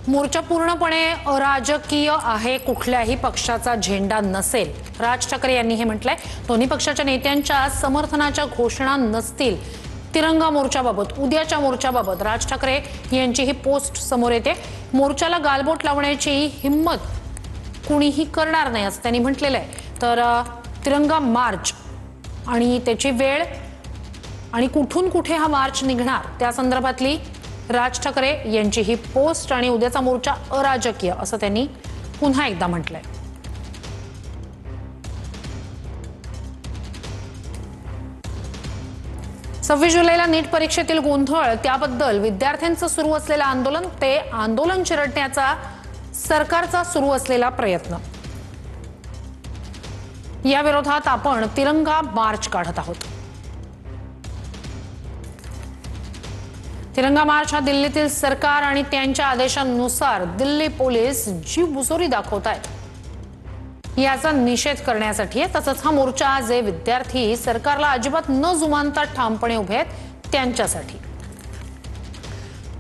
मोर्चा पूर्णपणे अराजकीय आहे, कुठल्याही पक्षाचा झेंडा नसेल, राज ठाकरे यांनी हे म्हटलंय। दोन्ही पक्षाच्या नेत्यांच्या समर्थनाच्या घोषणा नसतील। तिरंगा मोर्चाबाबत, उद्याच्या मोर्चाबाबत राज ठाकरे यांची ही पोस्ट समोर येते। मोर्चाला गालबोट लावण्याची हिम्मत कुणीही करणार नाही असं त्यांनी म्हटलेलं आहे। तर तिरंगा मार्च आणि त्याची वेळ आणि कुठून कुठे हा मार्च निघणार त्या संदर्भातली राज ठाकरे यांची ही पोस्ट आणि उद्याचा मोर्चा अराजकीय असं त्यांनी पुन्हा एकदा म्हटलंय। 26 जुलैला नीट परीक्षेतील गोंधळ, त्याबद्दल विद्यार्थ्यांचं सुरू असलेलं आंदोलन, ते आंदोलन चिरडण्याचा सरकारचा सुरू असलेला प्रयत्न, या विरोधात आपण तिरंगा मार्च काढत आहोत। तिरंगा मार्च हा दिल्लीतील सरकार आणि त्यांच्या आदेशानुसार दिल्ली पोलीस जी मुजोरी दाखवत आहेत याचा निषेध करण्यासाठी आहे। तसंच हा मोर्चा जे विद्यार्थी सरकारला अजिबात न जुमानता ठामपणे उभे आहेत त्यांच्यासाठी,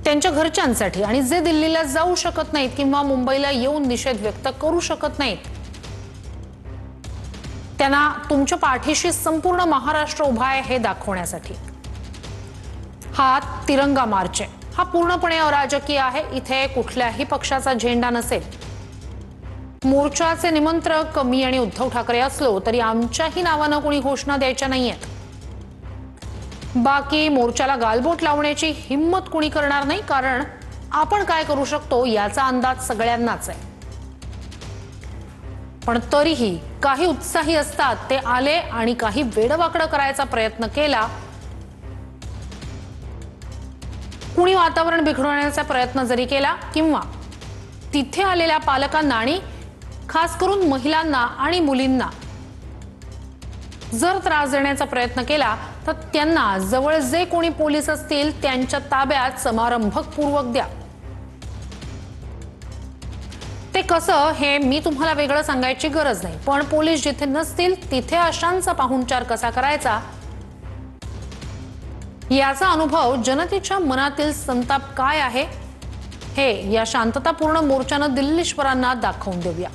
त्यांच्या घरच्यांसाठी, आणि जे दिल्लीला जाऊ शकत नाहीत किंवा मुंबईला येऊन निषेध व्यक्त करू शकत नाहीत त्यांना तुमच्या पाठीशी संपूर्ण महाराष्ट्र उभा आहे हे दाखवण्यासाठी हा तिरंगा मार्च आहे। हा पूर्णपणे अराजकीय आहे, इथे कुठल्याही पक्षाचा झेंडा नसेल। मोर्चाचे निमंत्रक मी आणि उद्धव ठाकरे असलो तरी आमच्याही नावानं कोणी घोषणा द्यायच्या नाहीयेत। बाकी मोर्चाला गालबोट लावण्याची हिम्मत कोणी करणार नाही, कारण आपण काय करू शकतो याचा अंदाज सगळ्यांनाच आहे। पण तरीही काही उत्साही असतात, ते आले आणि काही वेडवाकडं करायचा प्रयत्न केला, कुणी वातावरण बिघडवण्याचा प्रयत्न जरी केला किंवा तिथे आलेल्या पालकांना आणि खास करून महिलांना आणि मुलींना जर त्रास देण्याचा प्रयत्न केला तर त्यांना जवळ जे कोणी पोलीस असतील त्यांच्या ताब्यात समारंभपूर्वक द्या। ते कसं हे मी तुम्हाला वेगळं सांगायची गरज नाही, पण पोलीस जिथे नसतील तिथे अशांचा पाहुणचार कसा करायचा याचा अनुभव, जनतेच्या मनातील संताप काय आहे हे या शांततापूर्ण मोर्चानं दिल्लीश्वरांना दाखवून देऊया।